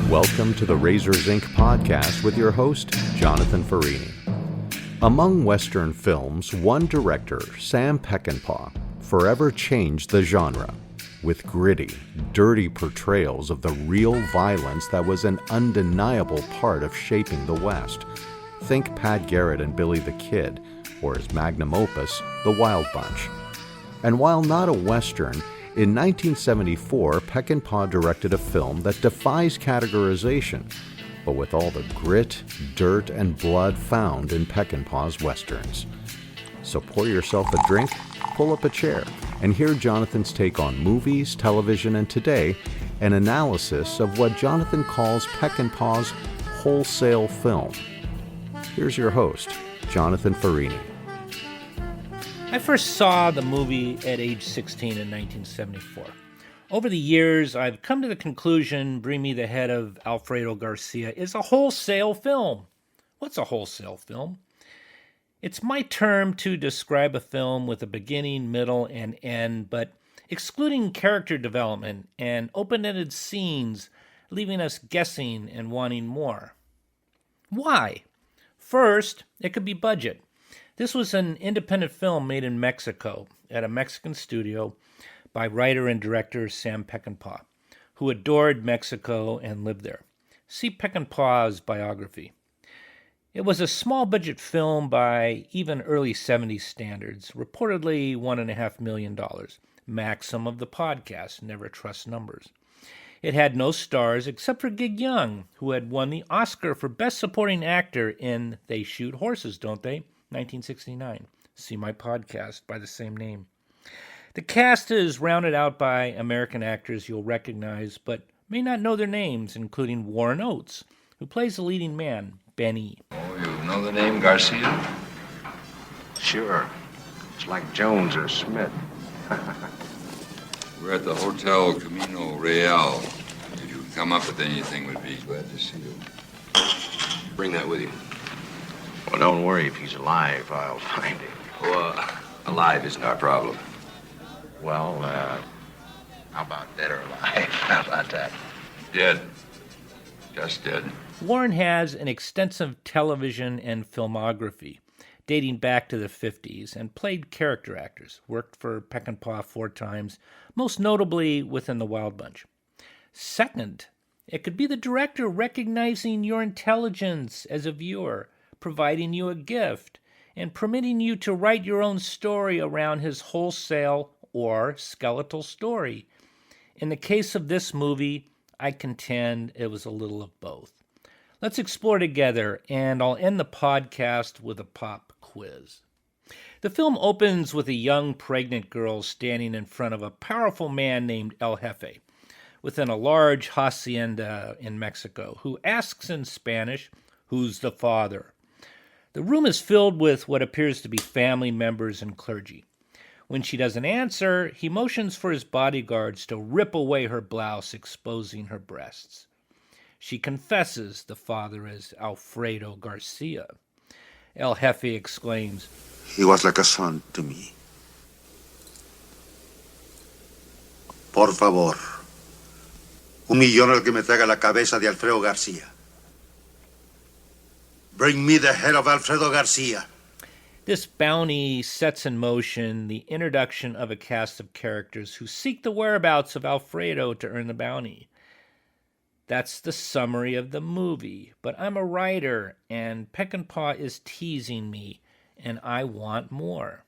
Welcome to the Razors Inc. podcast with your host, Jonathan Farini. Among Western films, one director, Sam Peckinpah, forever changed the genre with gritty, dirty portrayals of the real violence that was an undeniable part of shaping the West. Think Pat Garrett and Billy the Kid, or his magnum opus, The Wild Bunch. And while not a Western, in 1974, Peckinpah directed a film that defies categorization, but with all the grit, dirt, and blood found in Peckinpah's Westerns. So pour yourself a drink, pull up a chair, and hear Jonathan's take on movies, television, and today, an analysis of what Jonathan calls Peckinpah's wholesale film. Here's your host, Jonathan Farini. I first saw the movie at age 16 in 1974. Over the years, I've come to the conclusion Bring Me the Head of Alfredo Garcia is a wholesale film. What's a wholesale film? It's my term to describe a film with a beginning, middle, and end, but excluding character development and open-ended scenes, leaving us guessing and wanting more. Why? First, it could be budget. This was an independent film made in Mexico at a Mexican studio by writer and director Sam Peckinpah, who adored Mexico and lived there. See Peckinpah's biography. It was a small-budget film by even early 70s standards, reportedly $1.5 million. Maxim of the podcast, never trust numbers. It had no stars except for Gig Young, who had won the Oscar for Best Supporting Actor in They Shoot Horses, Don't They? 1969. See my podcast by the same name. The cast is rounded out by American actors you'll recognize, but may not know their names, including Warren Oates, who plays the leading man, Benny. Oh, you know the name Garcia? Sure. It's like Jones or Smith. We're at the Hotel Camino Real. If you come up with anything, we'd be glad to see you. Bring that with you. Well, don't worry. If he's alive, I'll find him. Well, alive isn't our problem. Well, how about dead or alive? How about that? Dead. Just dead. Warren has an extensive television and filmography dating back to the 50s and played character actors, worked for Peckinpah 4 times, most notably within The Wild Bunch. Second, it could be the director recognizing your intelligence as a viewer, providing you a gift, and permitting you to write your own story around his wholesale or skeletal story. In the case of this movie, I contend it was a little of both. Let's explore together, and I'll end the podcast with a pop quiz. The film opens with a young pregnant girl standing in front of a powerful man named El Jefe within a large hacienda in Mexico, who asks in Spanish, "Who's the father?" The room is filled with what appears to be family members and clergy. When she doesn't answer, he motions for his bodyguards to rip away her blouse, exposing her breasts. She confesses the father is Alfredo Garcia. El Jefe exclaims, "He was like a son to me. Por favor, un millón el que me traiga la cabeza de Alfredo Garcia. Bring me the head of Alfredo Garcia." This bounty sets in motion the introduction of a cast of characters who seek the whereabouts of Alfredo to earn the bounty. That's the summary of the movie, but I'm a writer, and Peckinpah is teasing me, and I want more.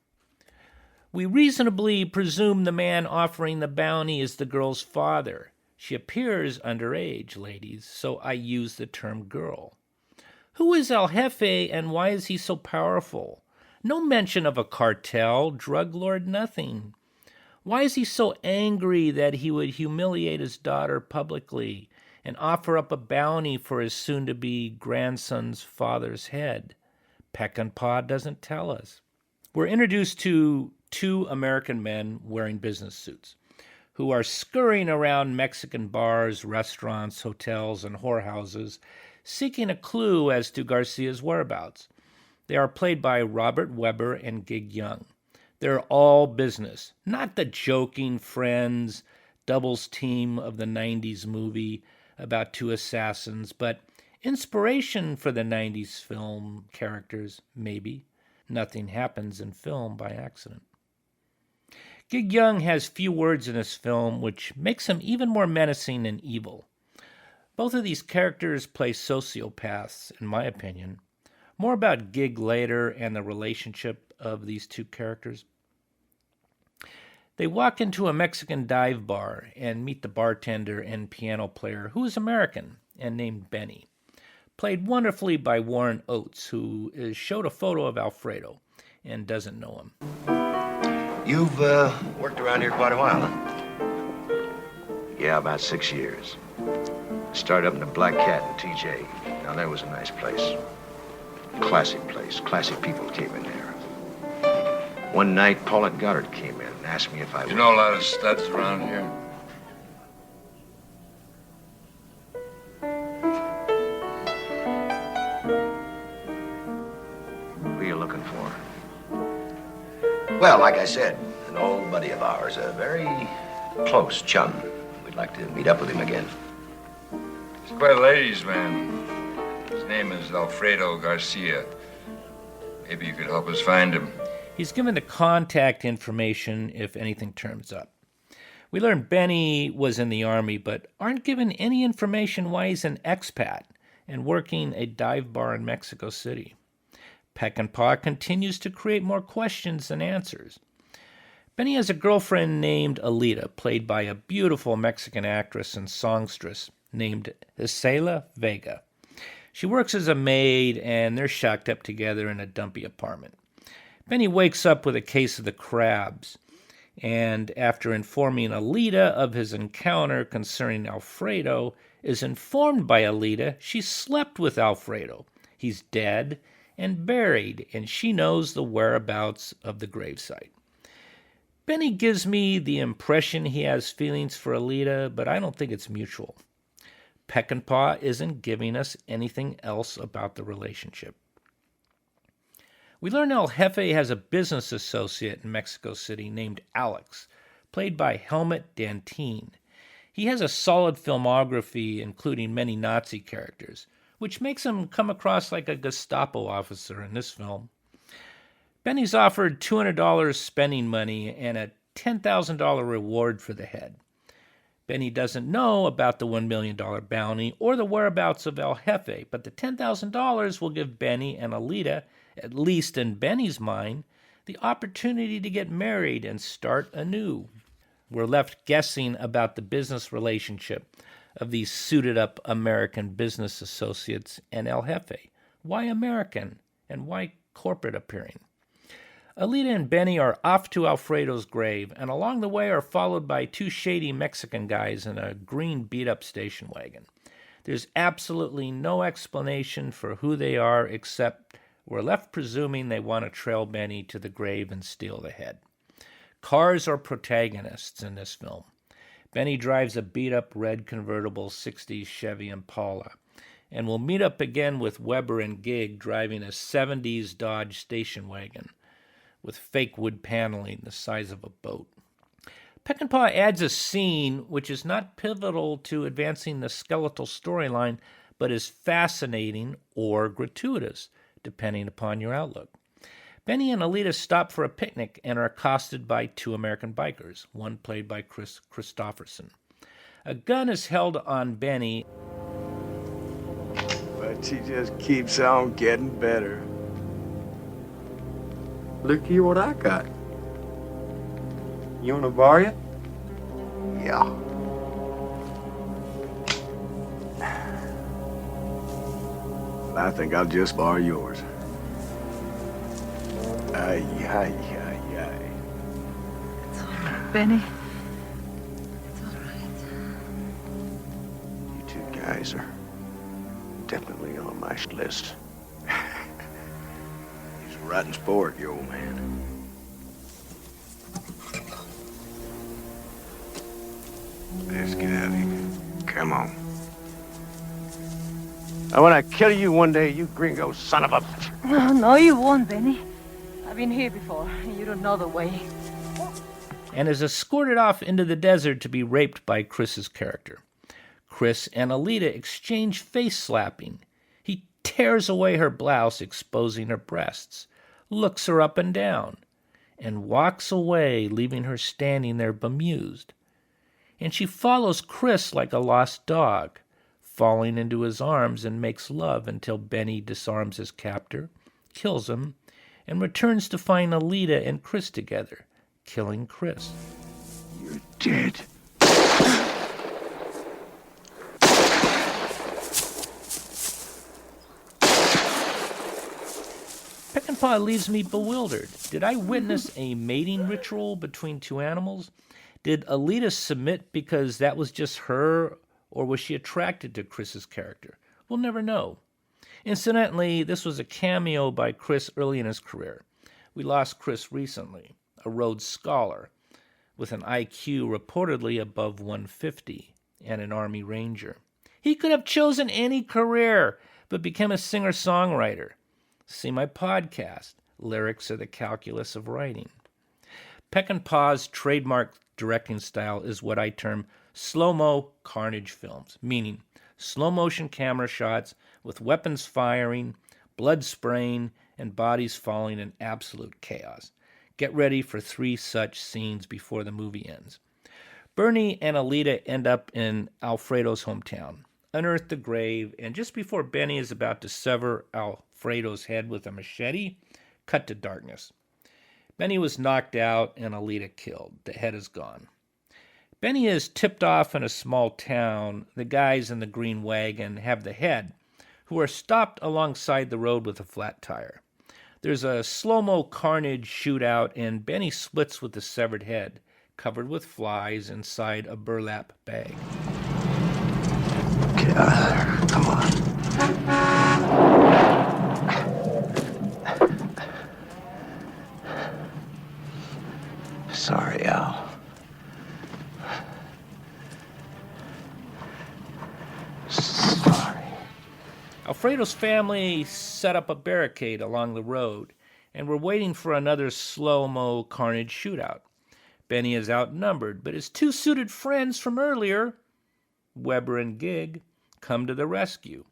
We reasonably presume the man offering the bounty is the girl's father. She appears underage, ladies, so I use the term girl. Who is El Jefe, and why is he so powerful? No mention of a cartel, drug lord, nothing. Why is he so angry that he would humiliate his daughter publicly and offer up a bounty for his soon-to-be grandson's father's head? Peckinpah doesn't tell us. We're introduced to 2 American men wearing business suits who are scurrying around Mexican bars, restaurants, hotels, and whorehouses, seeking a clue as to Garcia's whereabouts. They are played by Robert Webber and Gig Young. They're all business, not the joking friends, doubles team of the 90s movie, about two assassins, but inspiration for the 90s film characters, maybe. Nothing happens in film by accident. Gig Young has few words in this film, which makes him even more menacing and evil. Both of these characters play sociopaths, in my opinion. More about Gig later and the relationship of these two characters. They walk into a Mexican dive bar and meet the bartender and piano player, who is American and named Benny, played wonderfully by Warren Oates, who is showed a photo of Alfredo and doesn't know him. You've worked around here quite a while, huh? Yeah, about 6 years. Started up in the Black Cat in TJ. Now, that was a nice place. Classic place. Classic people came in there. One night, Paulette Goddard came in and asked me if I You know a lot of studs around here? Who are you looking for? Well, like I said, an old buddy of ours, a very close chum. We'd like to meet up with him again. He's quite a ladies' man. His name is Alfredo Garcia. Maybe you could help us find him. He's given the contact information if anything turns up. We learn Benny was in the Army, but aren't given any information why he's an expat and working a dive bar in Mexico City. Peckinpah continues to create more questions than answers. Benny has a girlfriend named Alita, played by a beautiful Mexican actress and songstress named Isela Vega. She works as a maid, and they're shacked up together in a dumpy apartment. Benny wakes up with a case of the crabs, and after informing Alita of his encounter concerning Alfredo, is informed by Alita she slept with Alfredo. He's dead and buried, and she knows the whereabouts of the gravesite. Benny gives me the impression he has feelings for Alita, but I don't think it's mutual. Peckinpah isn't giving us anything else about the relationship. We learn El Jefe has a business associate in Mexico City named Alex, played by Helmut Dantine. He has a solid filmography, including many Nazi characters, which makes him come across like a Gestapo officer in this film. Benny's offered $200 spending money and a $10,000 reward for the head. Benny doesn't know about the $1 million bounty or the whereabouts of El Jefe, but the $10,000 will give Benny and Alita, at least in Benny's mind, the opportunity to get married and start anew. We're left guessing about the business relationship of these suited-up American business associates and El Jefe. Why American, and why corporate appearing? Alita and Benny are off to Alfredo's grave, and along the way are followed by two shady Mexican guys in a green beat-up station wagon. There's absolutely no explanation for who they are, except we're left presuming they want to trail Benny to the grave and steal the head. Cars are protagonists in this film. Benny drives a beat-up red convertible 60s Chevy Impala, and we'll meet up again with Weber and Gig driving a 70s Dodge station wagon with fake wood paneling the size of a boat. Peckinpah adds a scene which is not pivotal to advancing the skeletal storyline, but is fascinating or gratuitous, depending upon your outlook. Benny and Alita stop for a picnic and are accosted by two American bikers, one played by Chris Christopherson. A gun is held on Benny, but she just keeps on getting better. Look here what I got. You wanna borrow it? Yeah. Well, I think I'll just borrow yours. Ay. It's all right, Benny. It's all right. You two guys are definitely on my list. He's a rotten sport, you old man. Let's get out of here. Come on. I want to kill you one day, you gringo son of a... No, you won't, Benny. I've been here before. You don't know the way. and is escorted off into the desert to be raped by Chris's character. Chris and Alita exchange face-slapping. He tears away her blouse, exposing her breasts, looks her up and down, and walks away, leaving her standing there bemused. And she follows Chris like a lost dog, falling into his arms, and makes love until Benny disarms his captor, kills him, and returns to find Alita and Chris together, killing Chris. You're dead. Peckinpah leaves me bewildered. Did I witness a mating ritual between two animals? Did Alita submit because that was just her, or was she attracted to Chris's character? We'll never know. Incidentally, this was a cameo by Chris early in his career. We lost Chris recently, a Rhodes Scholar, with an IQ reportedly above 150 and an Army Ranger. He could have chosen any career, but became a singer-songwriter. See my podcast, Lyrics Are the Calculus of Writing. Peckinpah's trademark directing style is what I term slow-mo carnage films, meaning slow-motion camera shots with weapons firing, blood spraying, and bodies falling in absolute chaos. Get ready for 3 such scenes before the movie ends. Bernie and Alita end up in Alfredo's hometown, unearth the grave, and just before Benny is about to sever Alfredo's head with a machete, cut to darkness. Benny was knocked out and Alita killed. The head is gone. Benny is tipped off in a small town. The guys in the green wagon have the head, who are stopped alongside the road with a flat tire. There's a slow-mo carnage shootout, and Benny splits with the severed head, covered with flies inside a burlap bag. Get out of there. Come on. Sorry, Al. Sorry. Alfredo's family set up a barricade along the road, and we're waiting for another slow-mo carnage shootout. Benny is outnumbered, but his 2 suited friends from earlier, Weber and Gig, come to the rescue.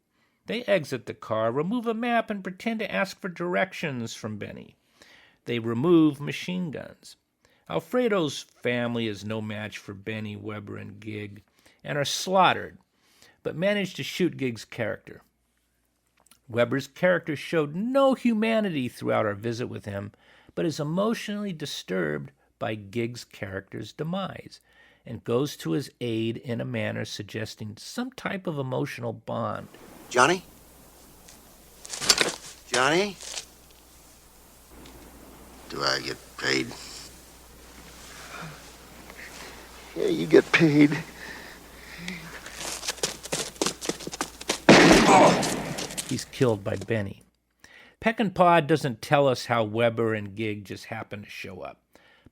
They exit the car, remove a map, and pretend to ask for directions from Benny. They remove machine guns. Alfredo's family is no match for Benny, Weber, and Gig, and are slaughtered, but manage to shoot Gig's character. Weber's character showed no humanity throughout our visit with him, but is emotionally disturbed by Gig's character's demise, and goes to his aid in a manner suggesting some type of emotional bond. Johnny? Johnny? Do I get paid? Yeah, you get paid. He's killed by Benny. Peckinpah doesn't tell us how Weber and Gig just happen to show up,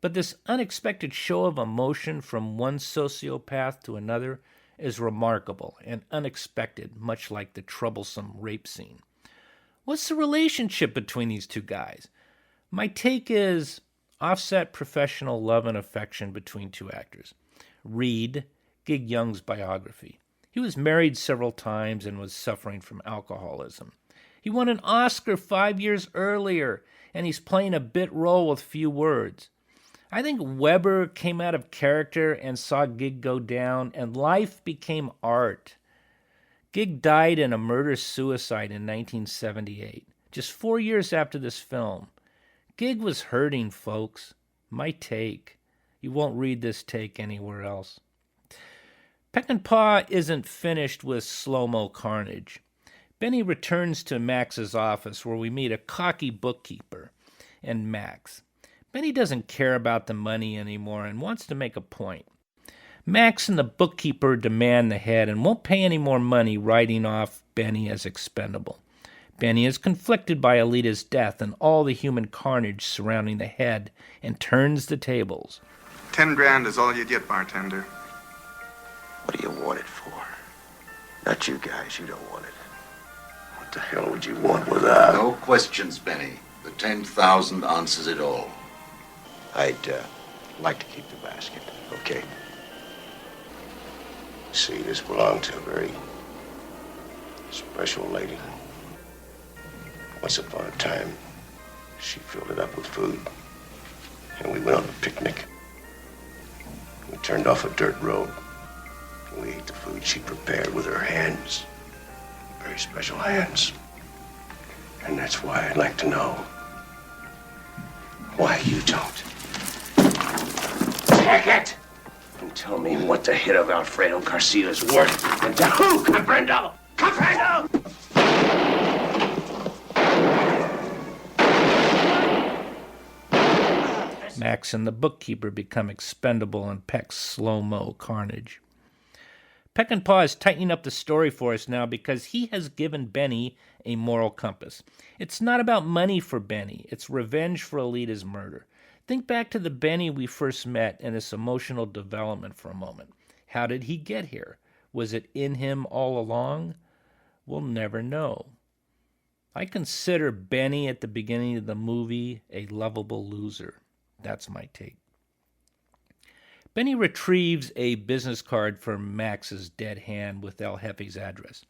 but this unexpected show of emotion from one sociopath to another is remarkable and unexpected, much like the troublesome rape scene. What's the relationship between these two guys? My take is offset professional love and affection between two actors. Read Gig Young's biography. He was married several times and was suffering from alcoholism. He won an Oscar 5 years earlier, and he's playing a bit role with few words. I think Weber came out of character and saw Gig go down, and life became art. Gig died in a murder-suicide in 1978, just 4 years after this film. Gig was hurting, folks. My take. You won't read this take anywhere else. Peckinpah isn't finished with slow-mo carnage. Benny returns to Max's office, where we meet a cocky bookkeeper and Max. Benny doesn't care about the money anymore and wants to make a point. Max and the bookkeeper demand the head and won't pay any more money, writing off Benny as expendable. Benny is conflicted by Alita's death and all the human carnage surrounding the head and turns the tables. 10 grand is all you get, bartender. What do you want it for? Not you guys, you don't want it. What the hell would you want with that? No questions, Benny. The 10,000 answers it all. I'd like to keep the basket, okay? See, this belonged to a very special lady. Once upon a time, she filled it up with food, and we went on a picnic. We turned off a dirt road, and we ate the food she prepared with her hands. Very special hands. And that's why I'd like to know why you don't. Take it! And tell me what the hit of Alfredo Garcia is worth. And to who, comprendo? Comprendo! Max and the bookkeeper become expendable in Peck's slow-mo carnage. Peckinpah is tightening up the story for us now because he has given Benny a moral compass. It's not about money for Benny. It's revenge for Alita's murder. Think back to the Benny we first met and his emotional development for a moment. How did he get here? Was it in him all along? We'll never know. I consider Benny at the beginning of the movie a lovable loser. That's my take. Benny retrieves a business card from Max's dead hand with El Jefe's address.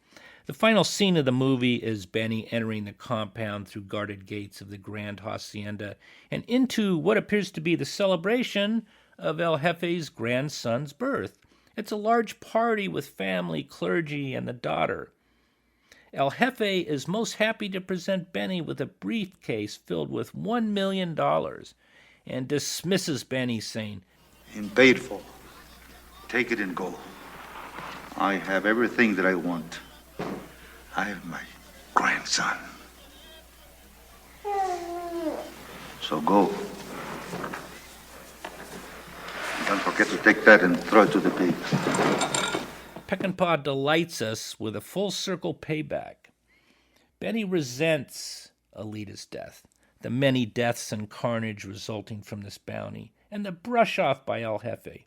The final scene of the movie is Benny entering the compound through guarded gates of the Grand Hacienda and into what appears to be the celebration of El Jefe's grandson's birth. It's a large party with family, clergy, and the daughter. El Jefe is most happy to present Benny with a briefcase filled with $1 million and dismisses Benny, saying, "And paid for. Take it and go. I have everything that I want. I have my grandson. So go. Don't forget to take that and throw it to the pigs." Peckinpah delights us with a full-circle payback. Benny resents Alita's death, the many deaths and carnage resulting from this bounty, and the brush-off by El Jefe.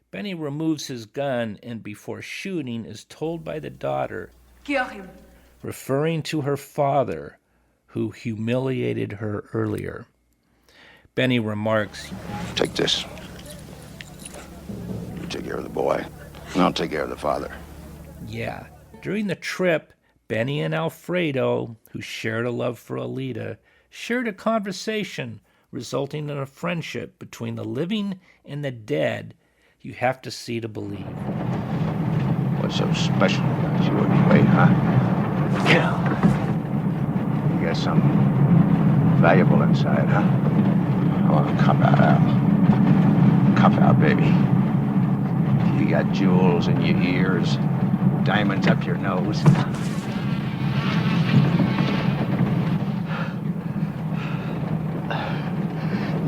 Benny removes his gun and before shooting is told by the daughter, Kill him. referring to her father, who humiliated her earlier. Benny remarks, Take this. You take care of the boy, and I'll take care of the father. yeah. During the trip, Benny and Alfredo, who shared a love for Alita, shared a conversation resulting in a friendship between the living and the dead you have to see to believe. What's so special about you anyway, huh? Yeah. You got something valuable inside, huh? Oh, cop out, Al. Cop out, baby. You got jewels in your ears, diamonds up your nose.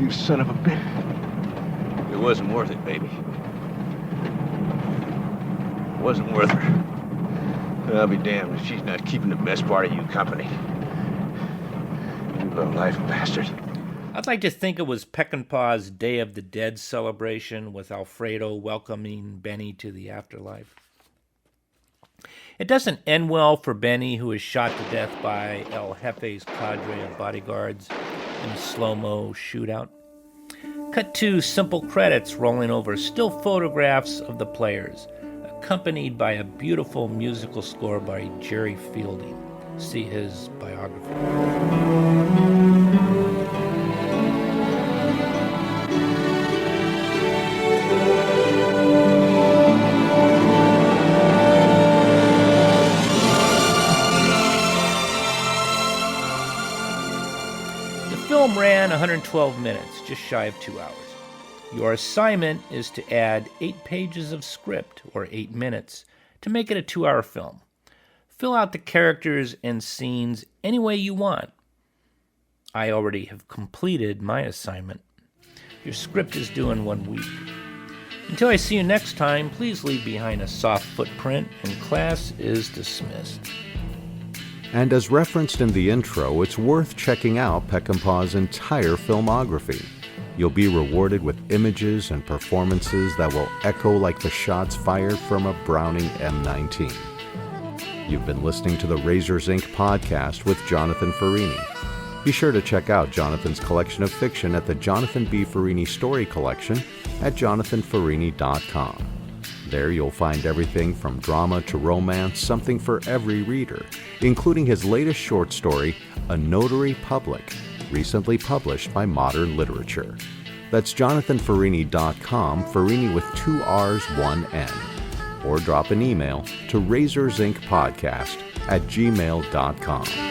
You son of a bitch. It wasn't worth it, baby. It wasn't worth her. I'll be damned if she's not keeping the best part of you company. You low-life bastard. I'd like to think it was Peckinpah's Day of the Dead celebration with Alfredo welcoming Benny to the afterlife. It doesn't end well for Benny, who is shot to death by El Jefe's cadre of bodyguards in a slow-mo shootout. Cut to simple credits rolling over still photographs of the players, accompanied by a beautiful musical score by Jerry Fielding. See his biography. The film ran 112 minutes, just shy of 2 hours. Your assignment is to add 8 pages of script, or 8 minutes, to make it a 2-hour film. Fill out the characters and scenes any way you want. I already have completed my assignment. Your script is due in 1 week. Until I see you next time, please leave behind a soft footprint, and class is dismissed. And as referenced in the intro, it's worth checking out Peckinpah's entire filmography. You'll be rewarded with images and performances that will echo like the shots fired from a Browning M19. You've been listening to the Razors Inc. podcast with Jonathan Farini. Be sure to check out Jonathan's collection of fiction at the Jonathan B. Farini Story Collection at jonathanfarini.com. There you'll find everything from drama to romance, something for every reader, including his latest short story, A Notary Public, recently published by Modern Literature. That's JonathanFerrini.com, Ferrini with 2 R's, 1 N. Or drop an email to razorzincpodcast@gmail.com.